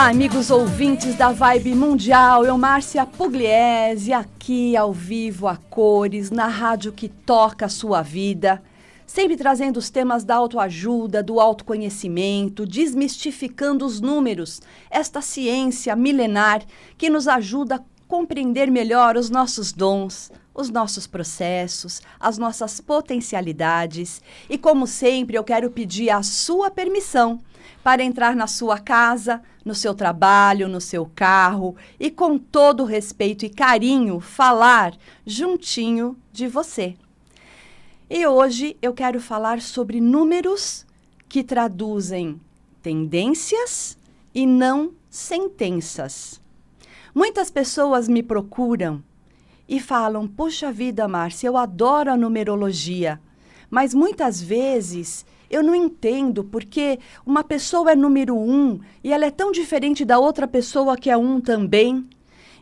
Olá, amigos ouvintes da Vibe Mundial, eu, Márcia Pugliese, aqui ao vivo, a cores, na rádio que toca a sua vida, sempre trazendo os temas da autoajuda, do autoconhecimento, desmistificando os números, esta ciência milenar que nos ajuda a compreender melhor os nossos dons, os nossos processos, as nossas potencialidades. E como sempre, eu quero pedir a sua permissão para entrar na sua casa, no seu trabalho, no seu carro e com todo respeito e carinho falar juntinho de você. E hoje eu quero falar sobre números que traduzem tendências e não sentenças. Muitas pessoas me procuram e falam: "Poxa vida, Márcia, eu adoro a numerologia", mas muitas vezes eu não entendo porque uma pessoa é número 1 e ela é tão diferente da outra pessoa que é 1 também.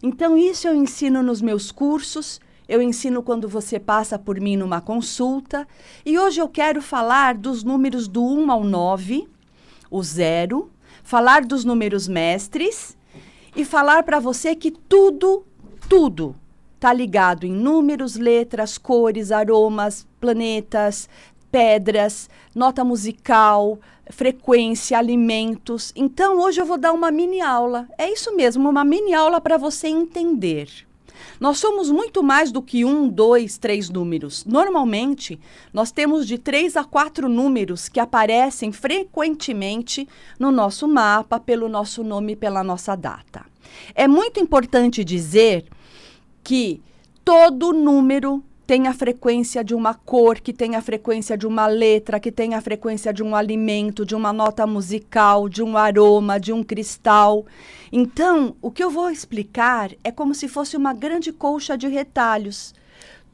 Então isso eu ensino nos meus cursos, eu ensino quando você passa por mim numa consulta. E hoje eu quero falar dos números do 1 ao 9, o 0, falar dos números mestres e falar para você que tudo está ligado em números, letras, cores, aromas, planetas, pedras, nota musical, frequência, alimentos. Então, hoje eu vou dar uma mini aula. É isso mesmo, uma mini aula para você entender. Nós somos muito mais do que 1, 2, 3 números. Normalmente, nós temos de 3 a 4 números que aparecem frequentemente no nosso mapa, pelo nosso nome e pela nossa data. É muito importante dizer que todo número tem a frequência de uma cor, que tem a frequência de uma letra, que tem a frequência de um alimento, de uma nota musical, de um aroma, de um cristal. Então, o que eu vou explicar é como se fosse uma grande colcha de retalhos.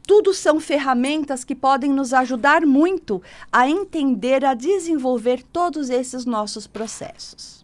Tudo são ferramentas que podem nos ajudar muito a entender, a desenvolver todos esses nossos processos.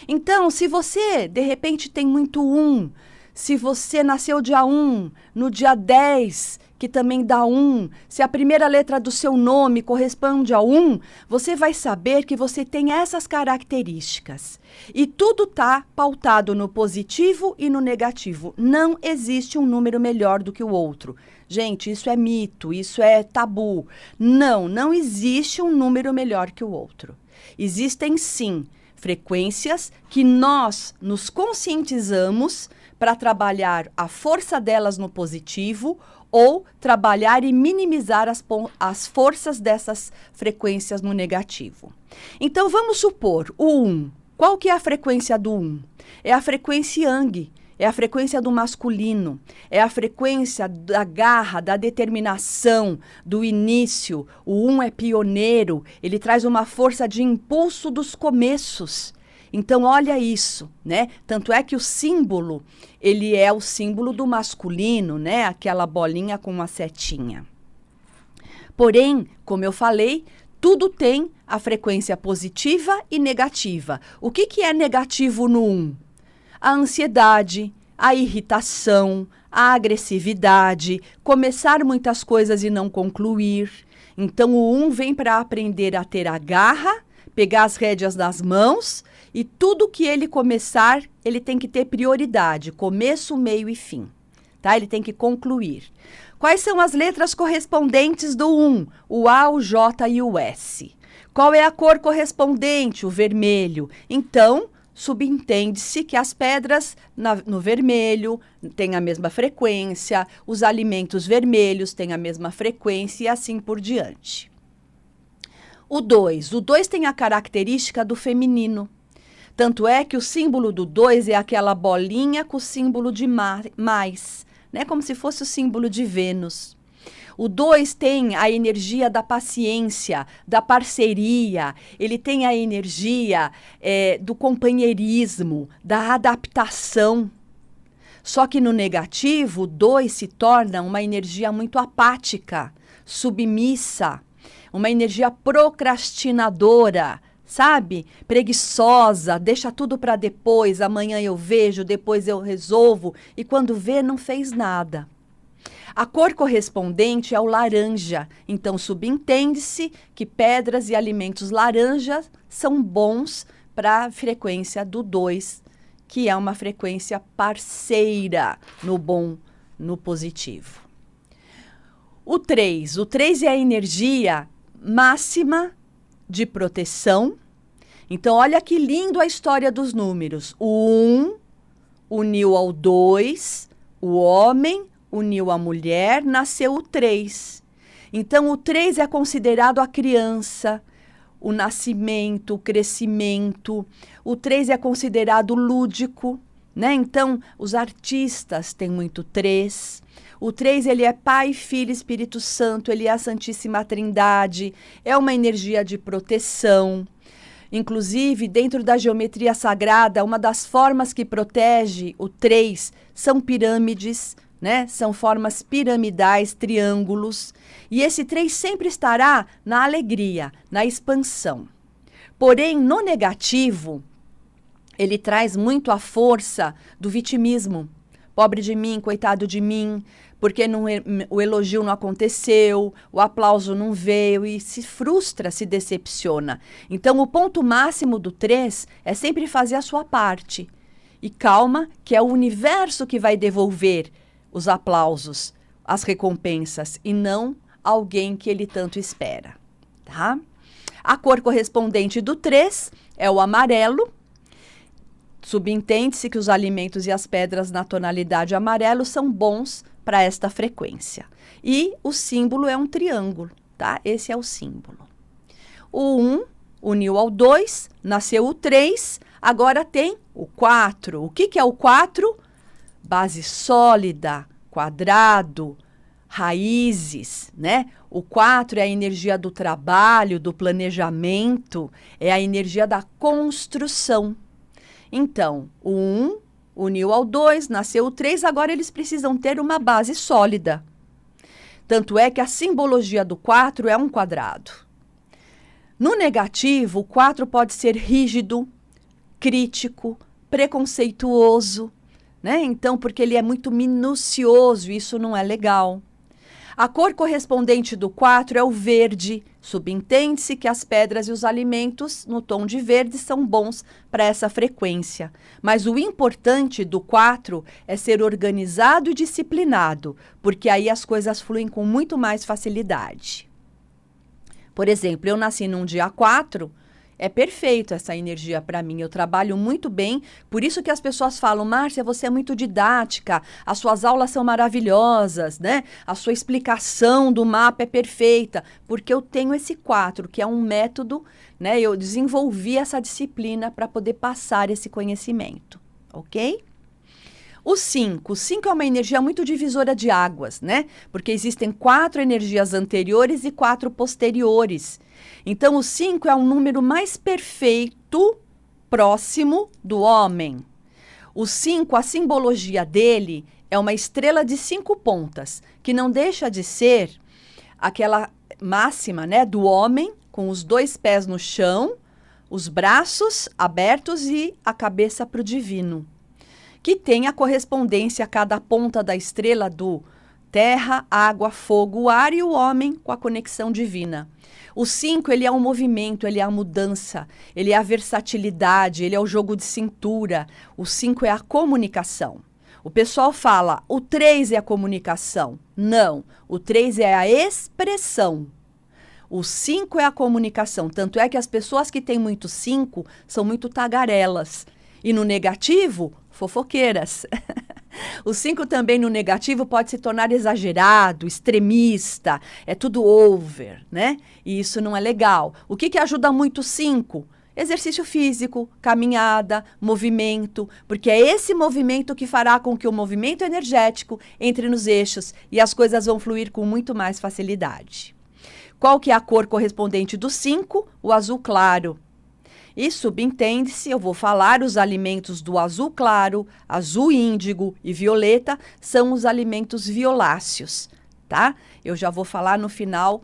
Então, se você, de repente, tem muito 1, se você nasceu dia 1, no dia 10, que também dá 1, se a primeira letra do seu nome corresponde a 1, você vai saber que você tem essas características. E tudo está pautado no positivo e no negativo. Não existe um número melhor do que o outro. Gente, isso é mito, isso é tabu. Não existe um número melhor que o outro. Existem, sim, frequências que nós nos conscientizamos para trabalhar a força delas no positivo ou trabalhar e minimizar as forças dessas frequências no negativo. Então, vamos supor, o 1. Qual que é a frequência do 1? É a frequência Yang, é a frequência do masculino, é a frequência da garra, da determinação, do início. O 1 é pioneiro, ele traz uma força de impulso dos começos. Então, olha isso, né? Tanto é que o símbolo, ele é o símbolo do masculino, né? Aquela bolinha com uma setinha. Porém, como eu falei, tudo tem a frequência positiva e negativa. O que é negativo no 1? A ansiedade, a irritação, a agressividade, começar muitas coisas e não concluir. Então, o 1 vem para aprender a ter a garra, pegar as rédeas nas mãos. E tudo que ele começar, ele tem que ter prioridade, começo, meio e fim, tá? Ele tem que concluir. Quais são as letras correspondentes do 1? O A, o J e o S. Qual é a cor correspondente? O vermelho. Então, subentende-se que as pedras no vermelho têm a mesma frequência, os alimentos vermelhos têm a mesma frequência e assim por diante. O 2 tem a característica do feminino. Tanto é que o símbolo do 2 é aquela bolinha com o símbolo de mais, né? Como se fosse o símbolo de Vênus. O 2 tem a energia da paciência, da parceria, ele tem a energia do companheirismo, da adaptação. Só que no negativo, o 2 se torna uma energia muito apática, submissa, uma energia procrastinadora, sabe? Preguiçosa, deixa tudo para depois, amanhã eu vejo, depois eu resolvo, e quando vê, não fez nada. A cor correspondente é o laranja, então subentende-se que pedras e alimentos laranjas são bons para a frequência do 2, que é uma frequência parceira no bom, no positivo. O 3 é a energia máxima de proteção. Então, olha que lindo a história dos números. O 1 uniu ao 2, o homem uniu a mulher, nasceu o 3. Então, o 3 é considerado a criança, o nascimento, o crescimento. O 3 é considerado lúdico, né? Então, os artistas têm muito 3. O 3, ele é Pai, Filho, Espírito Santo, ele é a Santíssima Trindade, é uma energia de proteção. Inclusive, dentro da geometria sagrada, uma das formas que protege o 3 são pirâmides, né? São formas piramidais, triângulos. E esse 3 sempre estará na alegria, na expansão. Porém, no negativo, ele traz muito a força do vitimismo. Pobre de mim, coitado de mim, porque o elogio não aconteceu, o aplauso não veio e se frustra, se decepciona. Então, o ponto máximo do 3 é sempre fazer a sua parte. E calma, que é o universo que vai devolver os aplausos, as recompensas, e não alguém que ele tanto espera, tá? A cor correspondente do 3 é o amarelo. Subentende-se que os alimentos e as pedras na tonalidade amarelo são bons para esta frequência. E o símbolo é um triângulo, tá? Esse é o símbolo. O 1 uniu ao 2, nasceu o 3, agora tem o 4. O que é o 4? Base sólida, quadrado, raízes, né? O 4 é a energia do trabalho, do planejamento, é a energia da construção. Então, o 1 uniu ao 2, nasceu o 3, agora eles precisam ter uma base sólida. Tanto é que a simbologia do 4 é um quadrado. No negativo, o 4 pode ser rígido, crítico, preconceituoso, né? Então, porque ele é muito minucioso, isso não é legal. A cor correspondente do 4 é o verde. Subentende-se que as pedras e os alimentos no tom de verde são bons para essa frequência. Mas o importante do 4 é ser organizado e disciplinado, porque aí as coisas fluem com muito mais facilidade. Por exemplo, eu nasci num dia 4, é perfeito essa energia para mim, eu trabalho muito bem, por isso que as pessoas falam, Márcia, você é muito didática, as suas aulas são maravilhosas, né? A sua explicação do mapa é perfeita, porque eu tenho esse 4, que é um método, né? Eu desenvolvi essa disciplina para poder passar esse conhecimento, ok? O 5 é uma energia muito divisora de águas, né? Porque existem 4 energias anteriores e 4 posteriores. Então, o 5 é um número mais perfeito, próximo do homem. O 5, a simbologia dele é uma estrela de 5 pontas, que não deixa de ser aquela máxima, né, do homem, com os 2 pés no chão, os braços abertos e a cabeça para o divino, que tem a correspondência a cada ponta da estrela do terra, água, fogo, ar e o homem com a conexão divina. O 5, ele é um movimento, ele é a mudança, ele é a versatilidade, ele é o jogo de cintura. O 5 é a comunicação. O pessoal fala, o 3 é a comunicação. Não, o 3 é a expressão. O 5 é a comunicação, tanto é que as pessoas que têm muito 5 são muito tagarelas. E no negativo, fofoqueiras. O 5 também no negativo pode se tornar exagerado, extremista, é tudo over, né? E isso não é legal. O que ajuda muito o 5? Exercício físico, caminhada, movimento, porque é esse movimento que fará com que o movimento energético entre nos eixos e as coisas vão fluir com muito mais facilidade. Qual que é a cor correspondente do 5? O azul claro. E subentende-se, eu vou falar, os alimentos do azul claro, azul índigo e violeta são os alimentos violáceos, tá? Eu já vou falar no final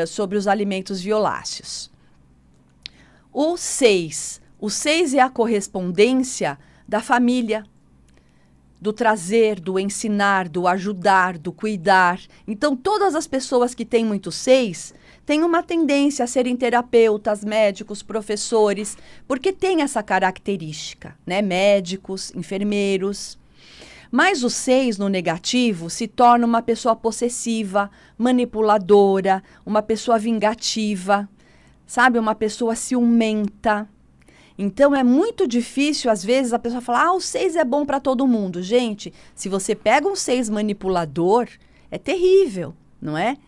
sobre os alimentos violáceos. O 6 é a correspondência da família, do trazer, do ensinar, do ajudar, do cuidar. Então, todas as pessoas que têm muito 6 têm uma tendência a serem terapeutas, médicos, professores, porque tem essa característica, né? Médicos, enfermeiros. Mas o 6 no negativo se torna uma pessoa possessiva, manipuladora, uma pessoa vingativa, sabe? Uma pessoa ciumenta. Então, é muito difícil, às vezes, a pessoa falar, o 6 é bom para todo mundo. Gente, se você pega um 6 manipulador, é terrível, não é?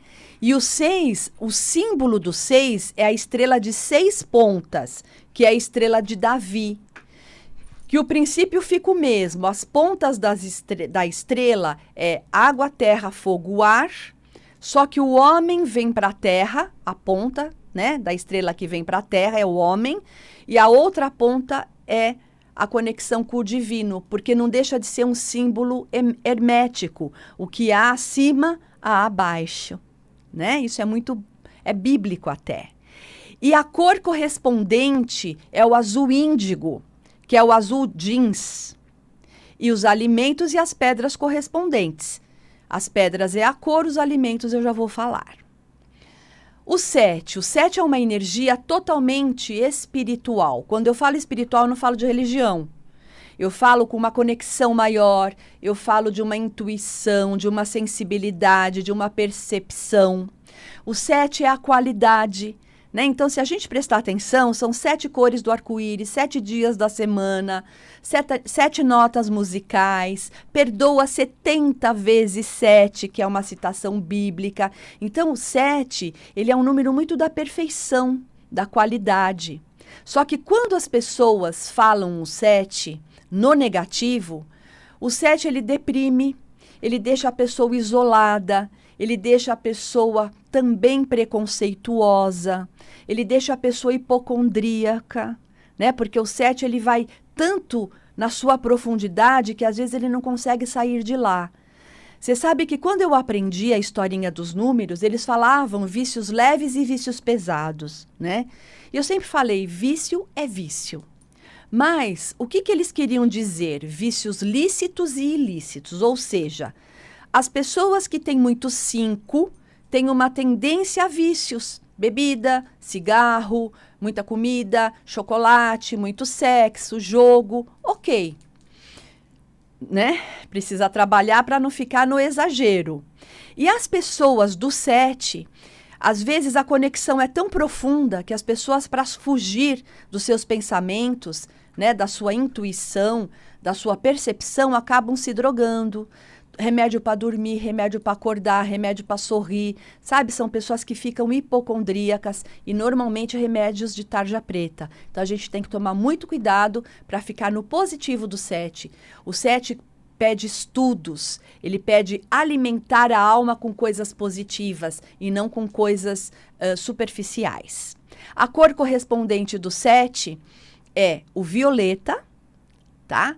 E o 6, o símbolo do 6 é a estrela de 6 pontas, que é a estrela de Davi. Que o princípio fica o mesmo. As pontas da estrela é água, terra, fogo, ar. Só que o homem vem para a terra, a ponta, né, da estrela que vem para a terra é o homem. E a outra ponta é a conexão com o divino, porque não deixa de ser um símbolo hermético. O que há acima, há abaixo. Né? Isso é bíblico até. E a cor correspondente é o azul índigo, que é o azul jeans, e os alimentos e as pedras correspondentes. As pedras é a cor, os alimentos eu já vou falar. O 7 é uma energia totalmente espiritual. Quando eu falo espiritual, eu não falo de religião. Eu falo com uma conexão maior, eu falo de uma intuição, de uma sensibilidade, de uma percepção. O 7 é a qualidade. Né? Então, se a gente prestar atenção, são 7 cores do arco-íris, 7 dias da semana, 7 notas musicais, perdoa 70 vezes 7, que é uma citação bíblica. Então, o 7, ele é um número muito da perfeição, da qualidade. Só que quando as pessoas falam o 7 no negativo, o 7 ele deprime, ele deixa a pessoa isolada, ele deixa a pessoa também preconceituosa, ele deixa a pessoa hipocondríaca, né? Porque o 7 ele vai tanto na sua profundidade que às vezes ele não consegue sair de lá. Você sabe que quando eu aprendi a historinha dos números, eles falavam vícios leves e vícios pesados, né? E eu sempre falei, vício é vício. Mas o que eles queriam dizer? Vícios lícitos e ilícitos, ou seja, as pessoas que têm muito 5 têm uma tendência a vícios. Bebida, cigarro, muita comida, chocolate, muito sexo, jogo. Ok. Né? Precisa trabalhar para não ficar no exagero. E as pessoas do 7, às vezes a conexão é tão profunda que as pessoas, para fugir dos seus pensamentos, né, da sua intuição, da sua percepção, acabam se drogando. Remédio para dormir, remédio para acordar, remédio para sorrir, sabe? São pessoas que ficam hipocondríacas e normalmente remédios de tarja preta. Então a gente tem que tomar muito cuidado para ficar no positivo do 7. O 7 pede estudos, ele pede alimentar a alma com coisas positivas e não com coisas superficiais. A cor correspondente do 7 é o violeta, tá?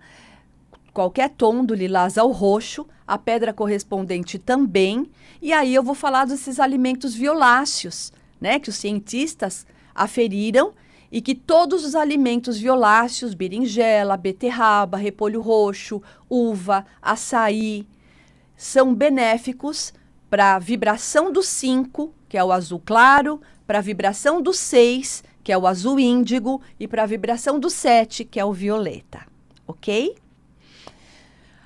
Qualquer tom do lilás ao roxo, a pedra correspondente também. E aí eu vou falar desses alimentos violáceos, né, que os cientistas aferiram e que todos os alimentos violáceos, berinjela, beterraba, repolho roxo, uva, açaí, são benéficos para a vibração do 5, que é o azul claro, para a vibração do 6, que é o azul índigo, e para a vibração do 7, que é o violeta, ok?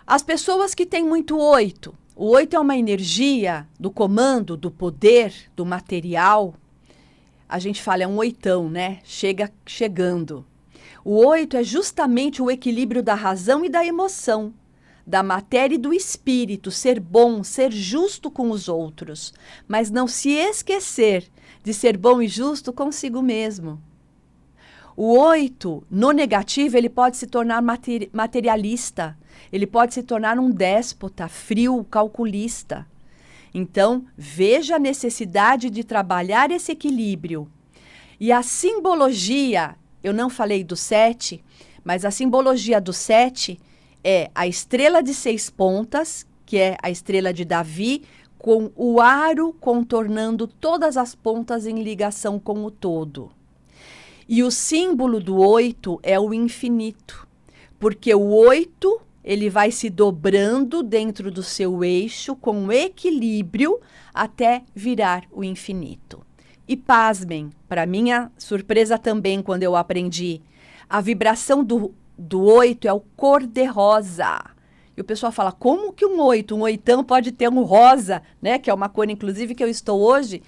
As pessoas que têm muito 8, o 8 é uma energia do comando, do poder, do material. A gente fala, é um oitão, né? Chegando. O 8 é justamente o equilíbrio da razão e da emoção, da matéria e do espírito, ser bom, ser justo com os outros, mas não se esquecer de ser bom e justo consigo mesmo. O 8, no negativo, ele pode se tornar materialista, ele pode se tornar um déspota, frio, calculista. Então, veja a necessidade de trabalhar esse equilíbrio. E a simbologia, eu não falei do 7, mas a simbologia do 7 é a estrela de 6 pontas, que é a estrela de Davi, com o aro contornando todas as pontas em ligação com o todo. E o símbolo do 8 é o infinito, porque o 8 ele vai se dobrando dentro do seu eixo com equilíbrio até virar o infinito. E pasmem, para minha surpresa também quando eu aprendi, a vibração do 8 é o cor-de-rosa. E o pessoal fala, como que um 8, um oitão pode ter um rosa, né? Que é uma cor, inclusive, que eu estou hoje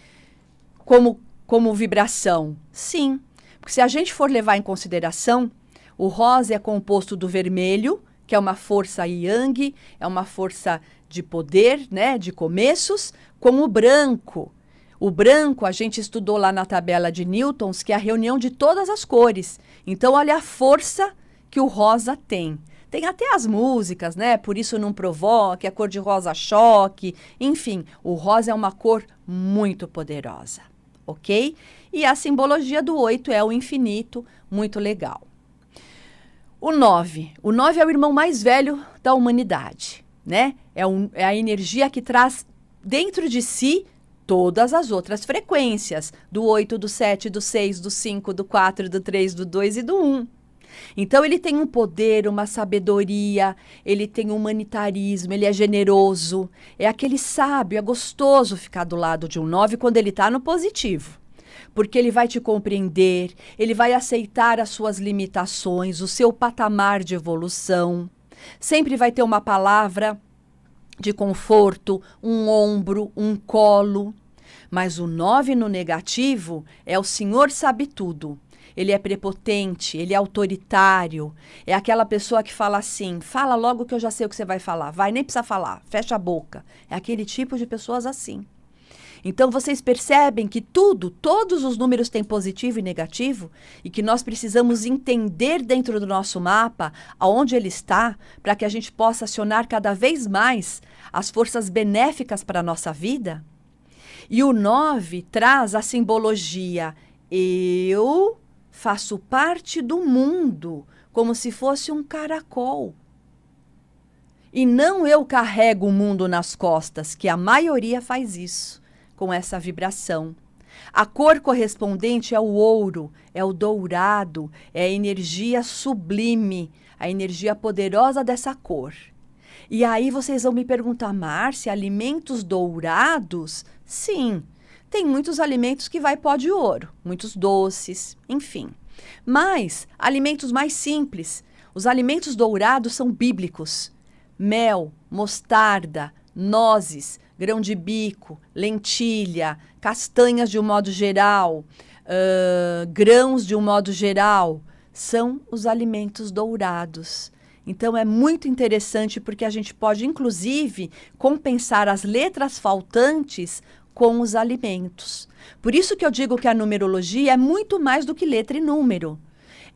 como vibração. Sim, porque se a gente for levar em consideração, o rosa é composto do vermelho, que é uma força yang, é uma força de poder, né? De começos, com o branco. O branco, a gente estudou lá na tabela de Newtons, que é a reunião de todas as cores. Então, olha a força que o rosa tem. Tem até as músicas, né? Por isso não provoque, a cor de rosa choque. Enfim, o rosa é uma cor muito poderosa, ok? E a simbologia do 8 é o infinito, muito legal. O 9. O 9 é o irmão mais velho da humanidade, né? É a energia que traz dentro de si todas as outras frequências, do 8, do 7, do 6, do 5, do 4, do 3, do 2 e do 1. Então, ele tem um poder, uma sabedoria, ele tem um humanitarismo, ele é generoso, é aquele sábio, é gostoso ficar do lado de um 9 quando ele está no positivo. Porque ele vai te compreender, ele vai aceitar as suas limitações, o seu patamar de evolução. Sempre vai ter uma palavra de conforto, um ombro, um colo. Mas o 9 no negativo é o senhor sabe tudo. Ele é prepotente, ele é autoritário. É aquela pessoa que fala assim, fala logo que eu já sei o que você vai falar. Vai, nem precisa falar, fecha a boca. É aquele tipo de pessoas assim. Então, vocês percebem que todos os números têm positivo e negativo e que nós precisamos entender dentro do nosso mapa aonde ele está para que a gente possa acionar cada vez mais as forças benéficas para a nossa vida? E o 9 traz a simbologia eu faço parte do mundo, como se fosse um caracol. E não eu carrego o mundo nas costas, que a maioria faz isso, com essa vibração. A cor correspondente é o ouro, é o dourado, é a energia sublime, a energia poderosa dessa cor. E aí vocês vão me perguntar, Márcia, alimentos dourados? Sim, tem muitos alimentos que vai pó de ouro, muitos doces, enfim. Mas alimentos mais simples, os alimentos dourados são bíblicos. Mel, mostarda, nozes, grão de bico, lentilha, castanhas de um modo geral, grãos de um modo geral, são os alimentos dourados. Então, é muito interessante porque a gente pode, inclusive, compensar as letras faltantes com os alimentos. Por isso que eu digo que a numerologia é muito mais do que letra e número.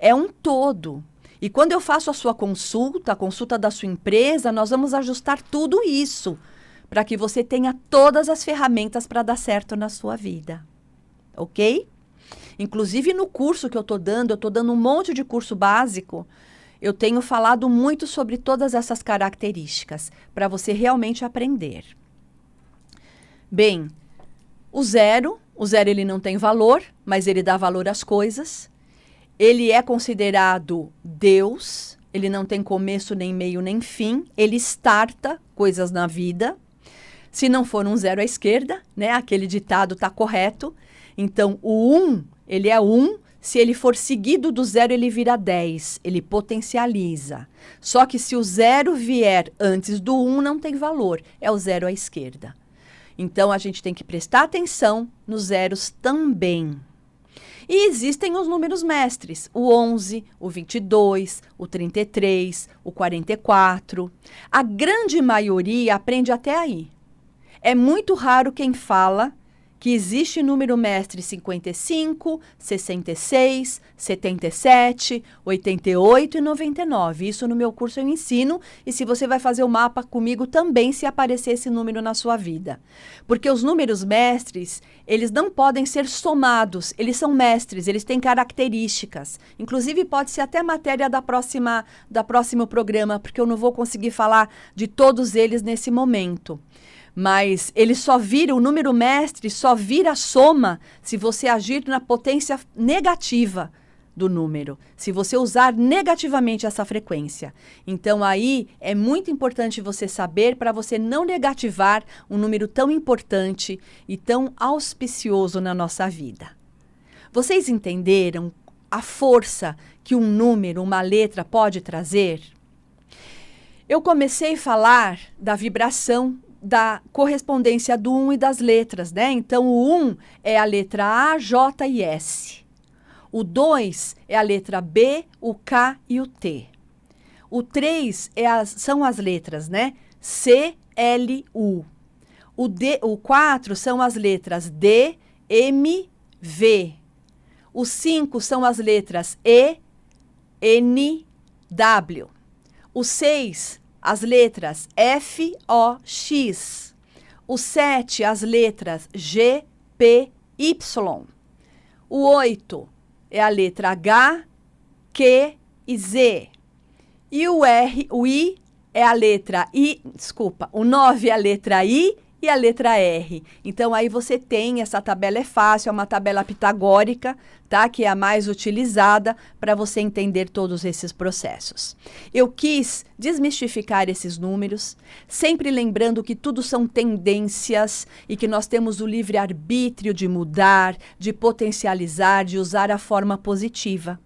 É um todo. E quando eu faço a sua consulta, a consulta da sua empresa, nós vamos ajustar tudo isso para que você tenha todas as ferramentas para dar certo na sua vida. Ok? Inclusive no curso que eu estou dando um monte de curso básico, eu tenho falado muito sobre todas essas características para você realmente aprender. Bem, o zero ele não tem valor, mas ele dá valor às coisas. Ele é considerado Deus, ele não tem começo, nem meio, nem fim. Ele starta coisas na vida. Se não for um zero à esquerda, né? Aquele ditado está correto. Então, o 1, ele é 1. Se ele for seguido do 0, ele vira 10. Ele potencializa. Só que se o 0 vier antes do 1, não tem valor. É o 0 à esquerda. Então, a gente tem que prestar atenção nos zeros também. E existem os números mestres, o 11, o 22, o 33, o 44. A grande maioria aprende até aí. É muito raro quem fala que existe número mestre 55, 66, 77, 88 e 99. Isso no meu curso eu ensino, e se você vai fazer o mapa comigo também, se aparecer esse número na sua vida. Porque os números mestres, eles não podem ser somados, eles são mestres, eles têm características. Inclusive pode ser até matéria da próximo programa, porque eu não vou conseguir falar de todos eles nesse momento. Mas ele só vira, o número mestre só vira soma se você agir na potência negativa do número, se você usar negativamente essa frequência. Então, aí é muito importante você saber para você não negativar um número tão importante e tão auspicioso na nossa vida. Vocês entenderam a força que um número, uma letra pode trazer? Eu comecei a falar da vibração, da correspondência do 1 e das letras, né? Então, o 1 é a letra A, J e S. O 2 é a letra B, o K e o T. O 3 são as letras, né? C, L, U. O 4 são as letras D, M, V. O 5 são as letras E, N, W. O 6, as letras F, O, X. O 7, as letras G, P, Y. O 8 é a letra H, Q e Z. E o I é a letra I, o 9 é a letra I e a letra R. Então, aí você tem, essa tabela é fácil, é uma tabela pitagórica, tá? Que é a mais utilizada para você entender todos esses processos. Eu quis desmistificar esses números, sempre lembrando que tudo são tendências e que nós temos o livre-arbítrio de mudar, de potencializar, de usar a forma positiva.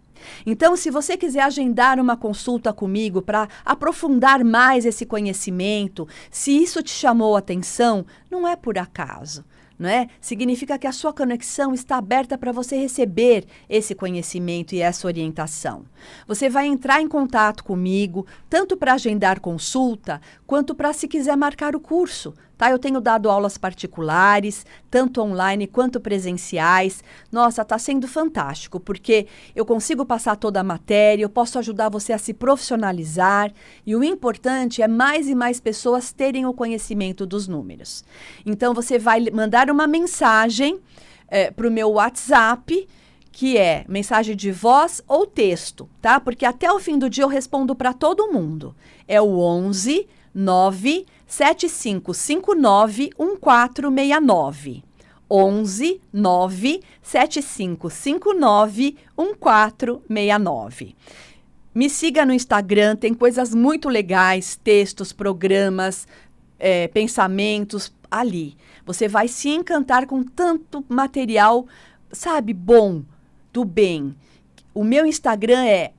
Então, se você quiser agendar uma consulta comigo para aprofundar mais esse conhecimento, se isso te chamou a atenção, não é por acaso, não é? Significa que a sua conexão está aberta para você receber esse conhecimento e essa orientação. Você vai entrar em contato comigo, tanto para agendar consulta, quanto para se quiser marcar o curso. Tá? Eu tenho dado aulas particulares, tanto online quanto presenciais. Nossa, está sendo fantástico, porque eu consigo passar toda a matéria, eu posso ajudar você a se profissionalizar, e o importante é mais e mais pessoas terem o conhecimento dos números. Então, você vai mandar uma mensagem para o meu WhatsApp, que é mensagem de voz ou texto, tá? Porque até o fim do dia eu respondo para todo mundo. É o 11 9 7559 1469. 11 9 7559 1469. Me siga no Instagram, tem coisas muito legais, textos, programas, pensamentos ali. Você vai se encantar com tanto material, sabe, bom, do bem. O meu Instagram é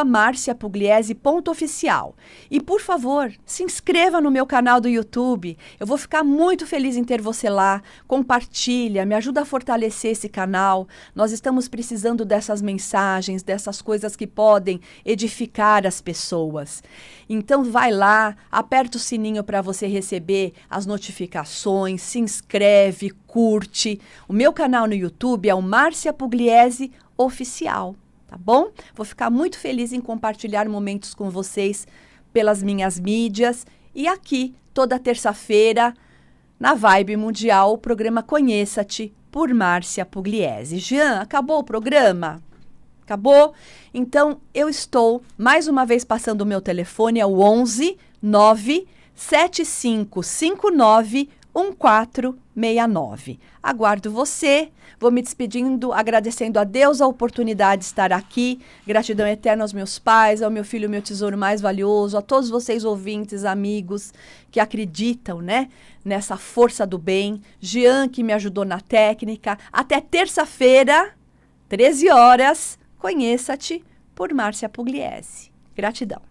@marciapugliese.oficial. E, por favor, se inscreva no meu canal do YouTube. Eu vou ficar muito feliz em ter você lá. Compartilha, me ajuda a fortalecer esse canal. Nós estamos precisando dessas mensagens, dessas coisas que podem edificar as pessoas. Então, vai lá, aperta o sininho para você receber as notificações, se inscreve, curte. O meu canal no YouTube é o Márcia Pugliese Oficial. Tá bom? Vou ficar muito feliz em compartilhar momentos com vocês pelas minhas mídias. E aqui, toda terça-feira, na Vibe Mundial, o programa Conheça-te, por Márcia Pugliese. Jean, acabou o programa? Acabou? Então, eu estou, mais uma vez, passando o meu telefone, é o 11 9 7559 1469. Aguardo você. Vou me despedindo, agradecendo a Deus a oportunidade de estar aqui. Gratidão eterna aos meus pais, ao meu filho, meu tesouro mais valioso, a todos vocês ouvintes, amigos, que acreditam, né, nessa força do bem. Jean, que me ajudou na técnica. Até terça-feira, 13 horas, Conheça-te, por Márcia Pugliese. Gratidão.